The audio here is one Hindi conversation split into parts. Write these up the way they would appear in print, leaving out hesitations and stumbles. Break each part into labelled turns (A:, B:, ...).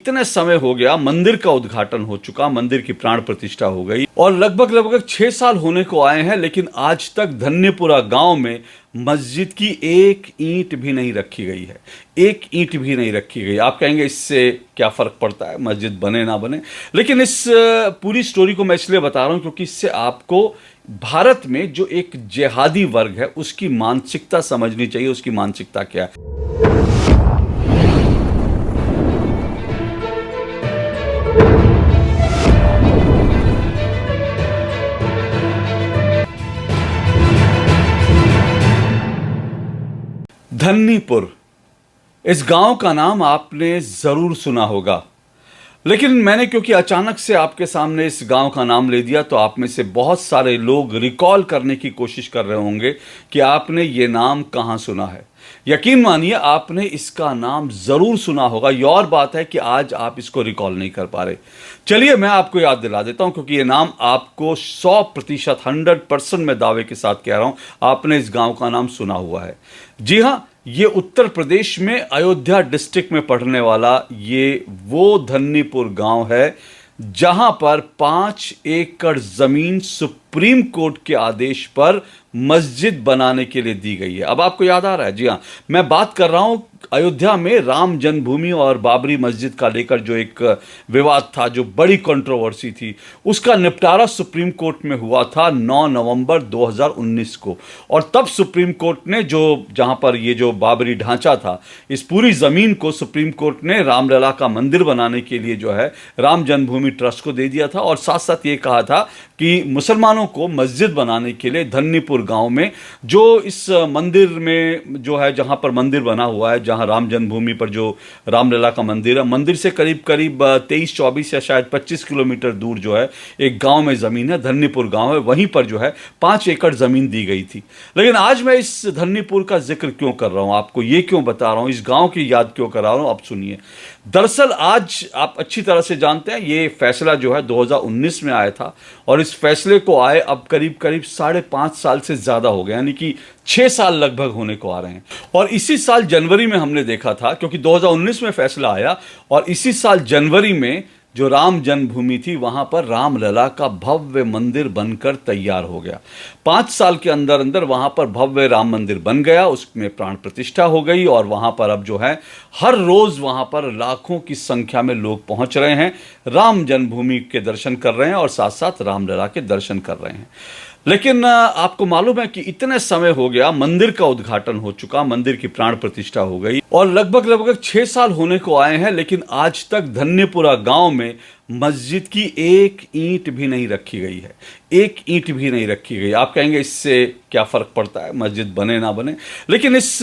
A: इतने समय हो गया, मंदिर का उद्घाटन हो चुका, मंदिर की प्राण प्रतिष्ठा हो गई और लगभग 6 साल होने को आए हैं, लेकिन आज तक धन्यपुरा गांव में मस्जिद की एक ईंट भी नहीं रखी गई है। एक ईंट भी नहीं रखी गई। आप कहेंगे इससे क्या फ़र्क पड़ता है, मस्जिद बने ना बने, लेकिन इस पूरी स्टोरी को मैं इसलिए बता रहा हूं क्योंकि इससे आपको भारत में जो एक जिहादी वर्ग है उसकी मानसिकता समझनी चाहिए। उसकी मानसिकता क्या है। धन्नीपुर, इस गांव का नाम आपने जरूर सुना होगा, लेकिन मैंने क्योंकि अचानक से आपके सामने इस गांव का नाम ले दिया तो आप में से बहुत सारे लोग रिकॉल करने की कोशिश कर रहे होंगे कि आपने ये नाम कहां सुना है। यकीन मानिए आपने इसका नाम जरूर सुना होगा। ये और बात है कि आज आप इसको रिकॉल नहीं कर पा रहे। चलिए मैं आपको याद दिला देता हूं, क्योंकि ये नाम आपको 100% 100% मैं दावे के साथ कह रहा हूं आपने इस गांव का नाम सुना हुआ है। जी हां, ये उत्तर प्रदेश में अयोध्या डिस्ट्रिक्ट में पड़ने वाला ये वो धन्नीपुर गांव है जहां पर 5 एकड़ जमीन सुप्रीम कोर्ट के आदेश पर मस्जिद बनाने के लिए दी गई है। अब आपको याद आ रहा है? जी हां, मैं बात कर रहा हूं अयोध्या में राम जन्मभूमि और बाबरी मस्जिद का लेकर जो एक विवाद था, जो बड़ी कंट्रोवर्सी थी, उसका निपटारा सुप्रीम कोर्ट में हुआ था 9 नवंबर 2019 को। और तब सुप्रीम कोर्ट ने जो जहां पर ये जो बाबरी ढांचा था, इस पूरी जमीन को सुप्रीम कोर्ट ने रामलला का मंदिर बनाने के लिए जो है राम जन्मभूमि ट्रस्ट को दे दिया था। और साथ साथ ये कहा था कि मुसलमानों को मस्जिद बनाने के लिए धन्नीपुर गांव में, जो इस मंदिर में जो है, जहां पर मंदिर बना हुआ है, जहां राम जन्मभूमि पर जो रामलला का मंदिर है, मंदिर से करीब 23-24 या शायद 25 किलोमीटर दूर जो है एक गांव में जमीन है, धन्नीपुर गांव है, वहीं पर जो है 5 एकड़ जमीन दी गई थी। लेकिन आज मैं इस धन्नीपुर का जिक्र क्यों कर रहा हूं, आपको ये क्यों बता रहा हूं, इस गांव की याद क्यों कर रहा हूं, आप सुनिए। दरअसल आज आप अच्छी तरह से जानते हैं ये फैसला जो है 2019 में आया था और इस फैसले को आए अब करीब 5.5 साल से ज्यादा हो गए, यानी कि 6 साल लगभग होने को आ रहे हैं। और इसी साल जनवरी में हमने देखा था, क्योंकि 2019 में फैसला आया और इसी साल जनवरी में जो राम जन्मभूमि थी वहां पर रामलला का भव्य मंदिर बनकर तैयार हो गया। 5 साल के अंदर अंदर वहां पर भव्य राम मंदिर बन गया, उसमें प्राण प्रतिष्ठा हो गई और वहां पर अब जो है हर रोज वहां पर लाखों की संख्या में लोग पहुंच रहे हैं, राम जन्मभूमि के दर्शन कर रहे हैं और साथ साथ रामलला के दर्शन कर रहे हैं। लेकिन आपको मालूम है कि इतने समय हो गया, मंदिर का उद्घाटन हो चुका, मंदिर की प्राण प्रतिष्ठा हो गई और लगभग 6 साल होने को आए हैं, लेकिन आज तक धन्यपुरा गांव में मस्जिद की एक ईंट भी नहीं रखी गई है। एक ईंट भी नहीं रखी गई। आप कहेंगे इससे क्या फ़र्क पड़ता है, मस्जिद बने ना बने, लेकिन इस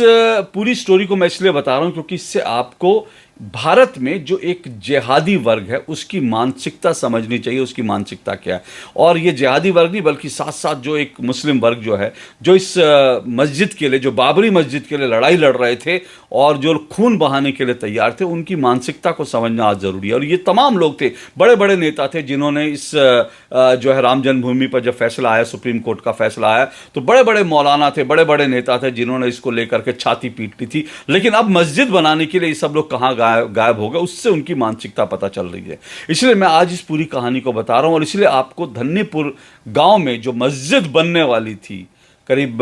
A: पूरी स्टोरी को मैं इसलिए बता रहा हूं क्योंकि इससे आपको भारत में जो एक जिहादी वर्ग है उसकी मानसिकता समझनी चाहिए। उसकी मानसिकता क्या है। और ये जिहादी वर्ग नहीं, बल्कि साथ साथ जो एक मुस्लिम वर्ग जो है, जो इस मस्जिद के लिए, जो बाबरी मस्जिद के लिए लड़ाई लड़ रहे थे और जो खून बहाने के लिए तैयार थे, उनकी मानसिकता को समझना आज ज़रूरी है। और ये तमाम लोग थे, बड़े बड़े नेता थे, जिन्होंने इस जो है राम जन्मभूमि पर जब फैसला आया, सुप्रीम कोर्ट का फैसला आया, तो बड़े बड़े मौलाना थे, बड़े बड़े नेता थे, जिन्होंने इसको लेकर के छाती पीट ली थी। लेकिन अब मस्जिद बनाने के लिए ये सब लोग कहाँ गायब हो गए, उससे उनकी मानसिकता पता चल रही है। इसलिए मैं आज इस पूरी कहानी को बता रहा हूं और इसलिए आपको धन्नीपुर गांव में जो मस्जिद बनने वाली थी करीब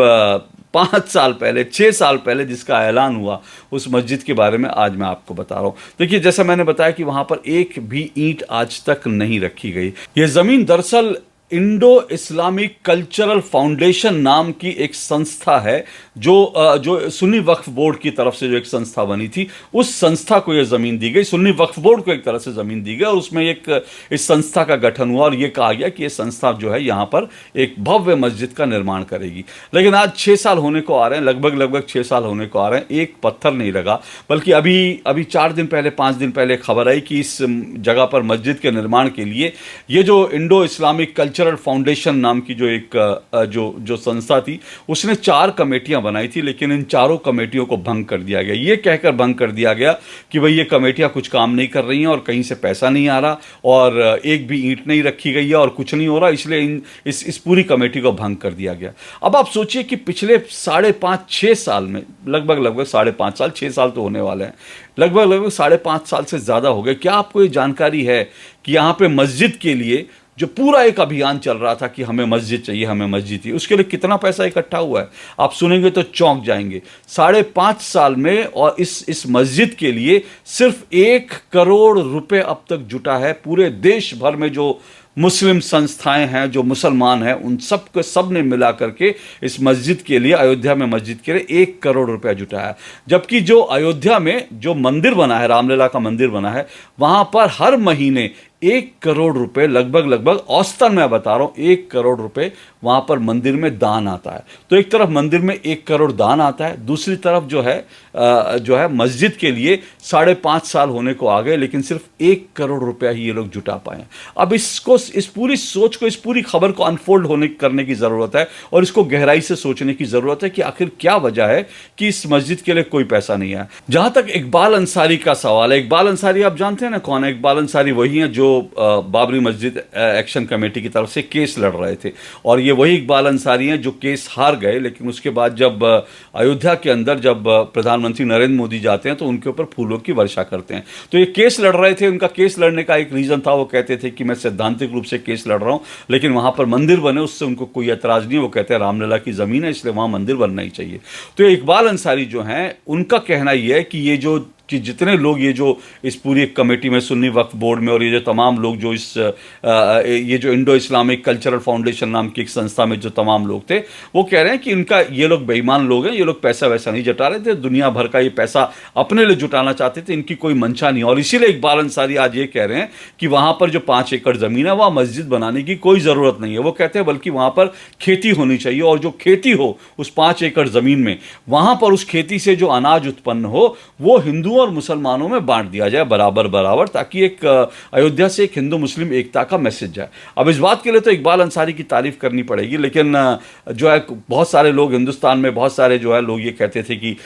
A: 5 साल पहले, 6 साल पहले, जिसका ऐलान हुआ, उस मस्जिद के बारे में आज मैं आपको बता रहा हूं। देखिए, जैसा मैंने बताया कि वहां पर एक भी ईंट आज तक नहीं रखी गई। यह जमीन दरअसल इंडो इस्लामिक कल्चरल फाउंडेशन नाम की एक संस्था है, जो सुन्नी वक्फ बोर्ड की तरफ से जो एक संस्था बनी थी, उस संस्था को यह ज़मीन दी गई। सुन्नी वक्फ बोर्ड को एक तरह से ज़मीन दी गई और उसमें इस संस्था का गठन हुआ और यह कहा गया कि यह संस्था जो है यहाँ पर एक भव्य मस्जिद का निर्माण करेगी। लेकिन आज 6 साल होने को आ रहे हैं, लगभग 6 साल होने को आ रहे हैं, एक पत्थर नहीं लगा। बल्कि अभी 4 दिन पहले, 5 दिन पहले खबर आई कि इस जगह पर मस्जिद के निर्माण के लिए ये जो Indo Islamic culture cultural foundation नाम की जो एक जो संस्था थी, उसने 4 कमेटियां बनाई थी, लेकिन इन चारों कमेटियों को भंग कर दिया गया। ये कहकर भंग कर दिया गया कि भाई ये कमेटियां कुछ काम नहीं कर रही हैं और कहीं से पैसा नहीं आ रहा और एक भी ईंट नहीं रखी गई है और कुछ नहीं हो रहा, इसलिए इस पूरी कमेटी को भंग कर दिया गया। अब आप सोचिए कि पिछले 5.5-6 साल में, लगभग 5.5 साल, 6 साल तो होने वाले हैं, लगभग 5.5 साल से ज़्यादा हो गए। क्या आपको ये जानकारी है कि यहाँ पे मस्जिद के लिए जो पूरा एक अभियान चल रहा था कि हमें मस्जिद चाहिए, हमें मस्जिद चाहिए, उसके लिए कितना पैसा इकट्ठा हुआ है? आप सुनेंगे तो चौंक जाएंगे। 5.5 साल में, और इस मस्जिद के लिए सिर्फ 1 करोड़ रुपए अब तक जुटा है। पूरे देश भर में जो मुस्लिम संस्थाएं हैं, जो मुसलमान हैं, उन सब ने मिला करके इस मस्जिद के लिए, अयोध्या में मस्जिद के लिए 1 करोड़ रुपया जुटाया। जबकि जो अयोध्या में जो मंदिर बना है, रामलला का मंदिर बना है, वहां पर हर महीने 1 करोड़ रुपए, लगभग औसतन मैं बता रहा हूं, 1 करोड़ रुपए वहां पर मंदिर में दान आता है। तो एक तरफ मंदिर में 1 करोड़ दान आता है, दूसरी तरफ जो है मस्जिद के लिए 5.5 साल होने को आ गए, लेकिन सिर्फ 1 करोड़ रुपया ही ये लोग जुटा पाए। अब इस पूरी सोच को, इस पूरी खबर को अनफोल्ड करने की ज़रूरत है और इसको गहराई से सोचने की ज़रूरत है कि आखिर क्या वजह है कि इस मस्जिद के लिए कोई पैसा नहीं आया। जहां तक इकबाल अंसारी का सवाल है, इकबाल अंसारी आप जानते हैं ना कौन है? इकबाल अंसारी वही हैं जो बाबरी मस्जिद एक्शन कमेटी की तरफ से केस लड़ रहे थे, और ये वही इकबाल अंसारी हैं जो केस हार गए, लेकिन उसके बाद जब अयोध्या के अंदर जब प्रधानमंत्री नरेंद्र मोदी जाते हैं तो उनके ऊपर फूलों की वर्षा करते हैं। तो ये केस लड़ रहे थे, उनका केस लड़ने का एक रीज़न था, वो कहते थे कि मैं सैद्धांतिक रूप से केस लड़ रहा हूँ, लेकिन वहाँ पर मंदिर बने उससे उनको कोई एतराज़ नहीं है। वो कहते हैं रामलला की ज़मीन है, इसलिए वहाँ मंदिर बनना ही चाहिए। तो ये इकबाल अंसारी जो हैं, उनका कहना ये है कि जितने लोग ये जो इस पूरी कमेटी में, सुन्नी वक्फ बोर्ड में, और ये जो तमाम लोग जो ये जो इंडो इस्लामिक कल्चरल फाउंडेशन नाम की एक संस्था में जो तमाम लोग थे, वो कह रहे हैं कि ये लोग बेईमान लोग हैं, ये लोग पैसा वैसा नहीं जुटा रहे थे, दुनिया भर का ये पैसा अपने लिए जुटाना चाहते थे, इनकी कोई मंशा नहीं। और इसीलिए इकबाल अंसारी आज ये कह रहे हैं कि वहाँ पर जो 5 एकड़ ज़मीन है, वहाँ मस्जिद बनाने की कोई ज़रूरत नहीं है। वो कहते हैं बल्कि वहाँ पर खेती होनी चाहिए, और जो खेती हो उस 5 एकड़ ज़मीन में, वहाँ पर उस खेती से जो अनाज उत्पन्न हो वो हिंदुओं और मुसलमानों में बांट दिया जाए बराबर, ताकि एक अयोध्या से एक हिंदू मुस्लिम एकता का मैसेज जाए। अब इस बात के लिए तो इकबाल अंसारी की तारीफ करनी पड़ेगी, लेकिन जो है बहुत सारे लोग हिंदुस्तान में, बहुत सारे जो है लोग ये कहते थे कि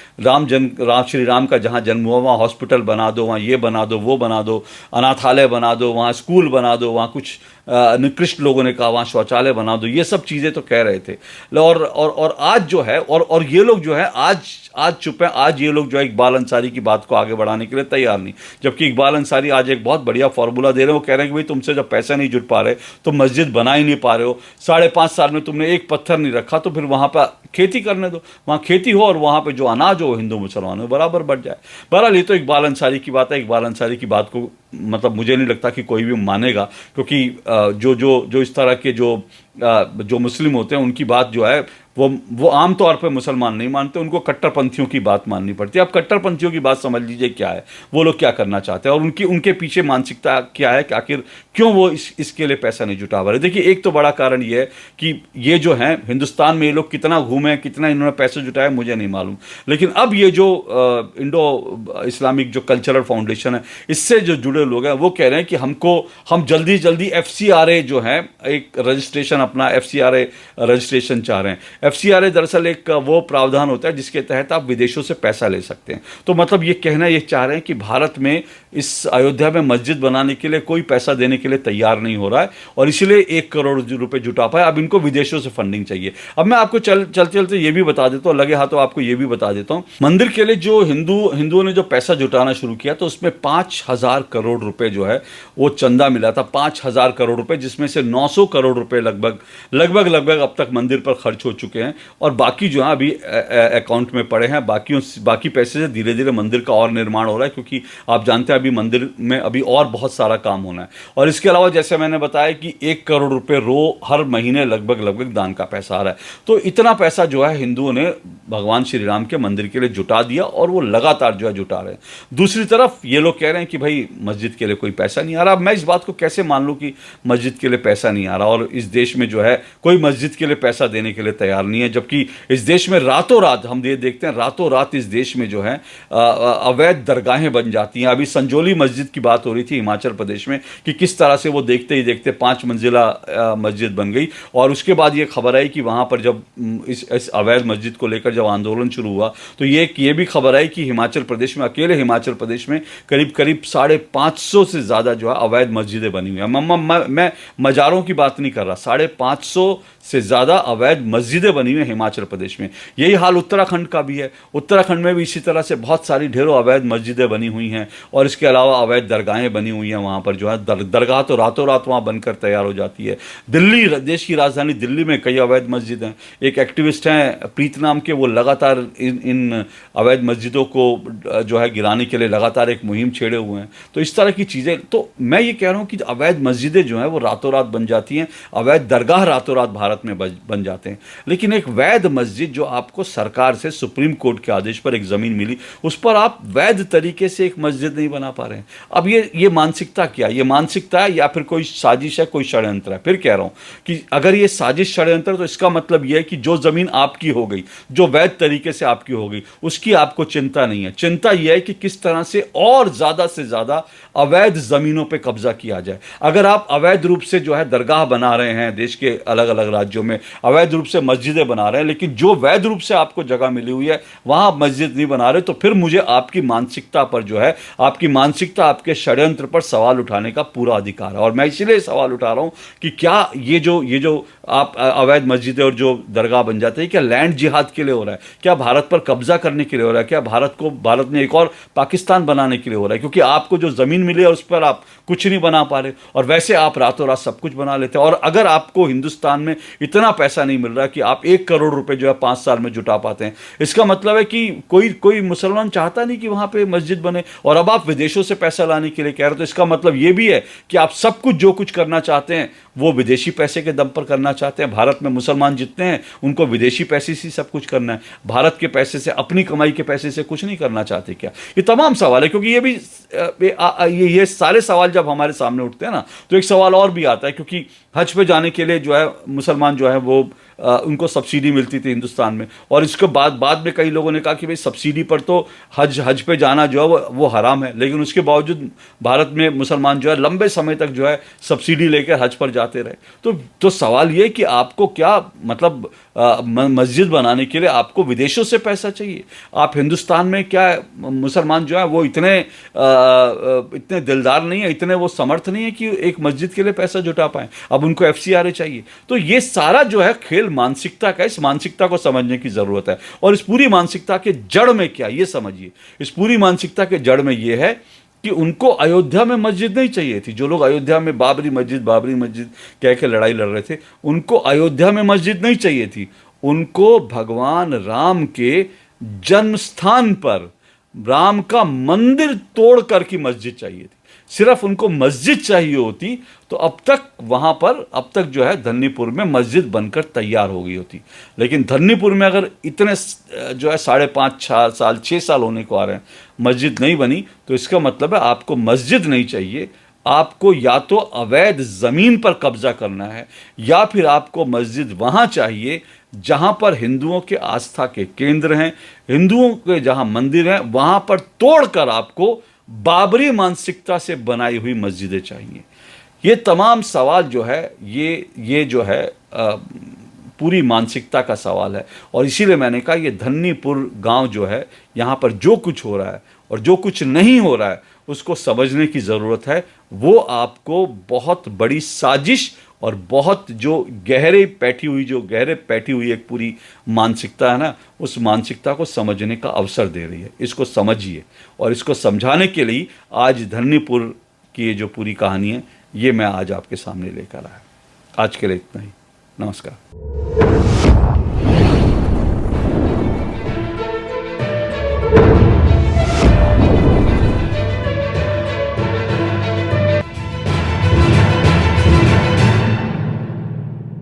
A: श्री राम का जहाँ जन्म हुआ वहाँ हॉस्पिटल बना दो, वहाँ ये बना दो, वो बना दो, अनाथालय बना दो, वहाँ स्कूल बना दो, वहाँ कुछ निकृष्ट लोगों ने कहा वहाँ शौचालय बना दो, ये सब चीज़ें तो कह रहे थे। और आज जो है, और ये लोग जो है आज चुप हैं। आज ये लोग जो है इकबाल अंसारी की बात को आगे बढ़ाने के लिए तैयार नहीं, जबकि इकबाल अंसारी आज एक बहुत बढ़िया फॉर्मूला दे रहे हैं। वो कह रहे हैं कि भाई तुमसे जब पैसे नहीं जुट पा रहे तो मस्जिद बना ही नहीं पा रहे हो, 5.5 साल में तुमने एक पत्थर नहीं रखा, तो फिर वहाँ पर खेती करने दो, वहाँ खेती हो और वहाँ पर जो अनाज हो हिंदू मुसलमान हो बराबर बढ़ जाए। बहरहाल ये तो इकबाल अंसारी की बात है। इकबाल अंसारी की बात को मतलब मुझे नहीं लगता कि कोई भी मानेगा, क्योंकि जो इस तरह के जो मुस्लिम होते हैं उनकी बात जो है वो आमतौर पर मुसलमान नहीं मानते, उनको कट्टरपंथियों की बात माननी पड़ती है। अब कट्टरपंथियों की बात समझ लीजिए क्या है, वो लोग क्या करना चाहते हैं और उनके पीछे मानसिकता क्या है कि आखिर क्यों वो इसके लिए पैसा नहीं जुटा पा रहे। देखिए, एक तो बड़ा कारण ये है कि ये जो हैं हिंदुस्तान में ये लोग कितना घूमे, कितना इन्होंने पैसे जुटाए मुझे नहीं मालूम, लेकिन अब ये जो इंडो इस्लामिक जो कल्चरल फाउंडेशन है, इससे जो जुड़े लोग हैं वो कह रहे हैं कि हम जल्दी FCRA जो है एक रजिस्ट्रेशन, अपना FCRA रजिस्ट्रेशन चाह रहे हैं। FCRA दरअसल एक वो प्रावधान होता है जिसके तहत आप विदेशों से पैसा ले सकते हैं। तो मतलब ये कहना ये चाह रहे हैं कि भारत में इस अयोध्या में मस्जिद बनाने के लिए कोई पैसा देने के लिए तैयार नहीं हो रहा है, और इसलिए 1 करोड़ रुपए जुटा पाए। अब इनको विदेशों से फंडिंग चाहिए। अब मैं आपको चलते ये भी बता देता हूँ, लगे हाथों आपको ये भी बता देता हूँ, मंदिर के लिए जो हिंदुओं ने जो पैसा जुटाना शुरू किया तो उसमें 5,000 करोड़ रुपए जो है वो चंदा मिला था, 5,000 करोड़ रुपए, जिसमें से 900 करोड़ रुपए लगभग अब तक मंदिर पर खर्च हो चुके हैं, और बाकी जो है अभी अकाउंट में पड़े हैं। बाकी पैसे से धीरे धीरे मंदिर का और निर्माण हो रहा है, क्योंकि आप जानते हैं अभी मंदिर में अभी और बहुत सारा काम होना है। और इसके अलावा जैसे मैंने बताया कि 1 करोड़ रुपए हर महीने लगभग दान का पैसा आ रहा है। तो इतना पैसा जो है हिंदुओं ने भगवान श्री राम के मंदिर के लिए जुटा दिया, और वो लगातार जो है जुटा रहे हैं। दूसरी तरफ ये लोग कह रहे हैं कि भाई मस्जिद के लिए कोई पैसा नहीं आ रहा। अब मैं इस बात को कैसे मान लूँ कि मस्जिद के लिए पैसा नहीं आ रहा, और इस देश में जो है कोई मस्जिद के लिए पैसा देने के लिए तैयार करनी है, जबकि इस देश में रातों रात हम ये देखते हैं, रातों रात इस देश में जो है अवैध दरगाहें बन जाती हैं। अभी संजोली मस्जिद की बात हो रही थी हिमाचल प्रदेश में कि किस तरह से वो देखते ही देखते 5 मंजिला मस्जिद बन गई। और उसके बाद ये खबर आई कि वहाँ पर जब इस अवैध मस्जिद को लेकर जब आंदोलन शुरू हुआ तो ये भी खबर आई कि हिमाचल प्रदेश में, अकेले हिमाचल प्रदेश में करीब करीब 550 से ज़्यादा जो है अवैध मस्जिदें बनी हुई हैं। मैं मज़ारों की बात नहीं कर रहा, 550 से ज़्यादा अवैध मस्जिदें बनी हुई हैं हिमाचल प्रदेश में। यही हाल उत्तराखंड का भी है। उत्तराखंड में भी इसी तरह से बहुत सारी ढेरों अवैध मस्जिदें बनी हुई हैं और इसके अलावा अवैध दरगाहें बनी हुई हैं। वहाँ पर जो है दरगाह तो रातों रात वहाँ बनकर तैयार हो जाती है। दिल्ली, देश की राजधानी दिल्ली में कई अवैध मस्जिद हैं। एक एक्टिविस्ट हैं प्रीत नाम के, वो लगातार इन अवैध मस्जिदों को जो है गिराने के लिए लगातार एक मुहिम छेड़े हुए हैं। तो इस तरह की चीज़ें, तो मैं ये कह रहा हूँ कि अवैध मस्जिदें जो हैं वो रातों रात बन जाती हैं, अवैध दरगाह रातों रात भारत में बन जाते हैं। लेकिन एक वैध मस्जिद जो आपको सरकार से सुप्रीम कोर्ट के आदेश पर एक ज़मीन मिली, उस पर आप वैध तरीके से एक मस्जिद नहीं बना पा रहे हैं। अब ये मानसिकता क्या है? ये मानसिकता है या फिर कोई साजिश है, कोई षड्यंत्र है? फिर कह रहा हूँ कि अगर ये साजिश षड्यंत्र, तो इसका मतलब ये है कि जो ज़मीन आपकी हो गई, जो वैध तरीके से आपकी हो गई, उसकी आपको चिंता नहीं है। चिंता यह है कि किस तरह से और ज़्यादा से ज़्यादा अवैध ज़मीनों पर कब्जा किया जाए। अगर आप अवैध रूप से जो है दरगाह बना रहे हैं, देश के अलग अलग राज्यों में अवैध रूप से मस्जिदें बना रहे हैं, लेकिन जो वैध रूप से आपको जगह मिली हुई है वहां मस्जिद नहीं बना रहे, तो फिर मुझे आपकी मानसिकता पर जो है, आपकी मानसिकता, आपके षड्यंत्र पर सवाल उठाने का पूरा अधिकार है। और मैं इसलिए सवाल उठा रहा हूं कि क्या ये जो आप अवैध मस्जिदें और जो दरगाह बन जाते हैं, क्या लैंड जिहाद के लिए हो रहा है? क्या भारत पर कब्जा करने के लिए हो रहा है? क्या भारत में एक और पाकिस्तान बनाने के लिए हो रहा है? क्योंकि आपको जो जमीन मिली है उस पर आप कुछ नहीं बना पा रहे, और वैसे आप रातों रात सब कुछ बना लेते हैं। और अगर आपको हिंदुस्तान में इतना पैसा नहीं मिल रहा कि आप 1 करोड़ रुपए जो है 5 साल में जुटा पाते हैं, इसका मतलब है कि कोई मुसलमान चाहता नहीं कि वहां पे मस्जिद बने। और अब आप विदेशों से पैसा लाने के लिए कह रहे हो, तो इसका मतलब ये भी है कि आप सब कुछ जो कुछ करना चाहते हैं वो विदेशी पैसे के दम पर करना चाहते हैं। भारत में मुसलमान जितने हैं उनको विदेशी पैसे से सब कुछ करना है, भारत के पैसे से, अपनी कमाई के पैसे से कुछ नहीं करना चाहते क्या? ये तमाम सवाल है, क्योंकि ये सारे सवाल जब हमारे सामने उठते हैं ना, तो एक सवाल और भी आता है, क्योंकि हज पे जाने के लिए जो है मुसलमान जो है वो उनको सब्सिडी मिलती थी हिंदुस्तान में, और इसके बाद में कई लोगों ने कहा कि भाई सब्सिडी पर तो हज पे जाना जो है वो हराम है, लेकिन उसके बावजूद भारत में मुसलमान जो है लंबे समय तक जो है सब्सिडी लेकर हज पर जाते रहे। तो सवाल ये कि आपको क्या मतलब मस्जिद बनाने के लिए आपको विदेशों से पैसा चाहिए? आप हिंदुस्तान में क्या मुसलमान जो है वो इतने दिलदार नहीं है, इतने वो समर्थ नहीं है कि एक मस्जिद के लिए पैसा जुटा पाएं। अब उनको FCRA चाहिए। तो ये सारा जो है खेल मानसिकता का, इस मानसिकता को समझने की जरूरत है। और इस पूरी मानसिकता के जड़ में क्या, ये समझिए, इस पूरी मानसिकता के जड़ में ये है कि उनको अयोध्या में मस्जिद नहीं चाहिए थी। जो लोग अयोध्या में बाबरी मस्जिद कह के लड़ाई लड़ रहे थे, उनको अयोध्या में मस्जिद नहीं चाहिए थी, उनको भगवान राम के जन्म स्थान पर राम का मंदिर तोड़ कर की मस्जिद चाहिए थी। सिर्फ उनको मस्जिद चाहिए होती तो अब तक जो है धन्नीपुर में मस्जिद बनकर तैयार हो गई होती। लेकिन धन्नीपुर में अगर इतने जो है 5.5 6 साल होने को आ रहे हैं, मस्जिद नहीं बनी, तो इसका मतलब है आपको मस्जिद नहीं चाहिए, आपको या तो अवैध ज़मीन पर कब्जा करना है, या फिर आपको मस्जिद वहाँ चाहिए जहाँ पर हिंदुओं के आस्था के केंद्र हैं, हिंदुओं के जहाँ मंदिर हैं, वहाँ पर तोड़कर आपको बाबरी मानसिकता से बनाई हुई मस्जिदें चाहिए। ये तमाम सवाल जो है ये जो है पूरी मानसिकता का सवाल है। और इसीलिए मैंने कहा ये धन्नीपुर गांव जो है, यहाँ पर जो कुछ हो रहा है और जो कुछ नहीं हो रहा है उसको समझने की ज़रूरत है। वो आपको बहुत बड़ी साजिश और बहुत जो गहरे पैठी हुई एक पूरी मानसिकता है ना, उस मानसिकता को समझने का अवसर दे रही है। इसको समझिए, और इसको समझाने के लिए आज धन्नीपुर की ये जो पूरी कहानी है ये मैं आज आपके सामने लेकर आया। आज के लिए इतना ही। नमस्कार।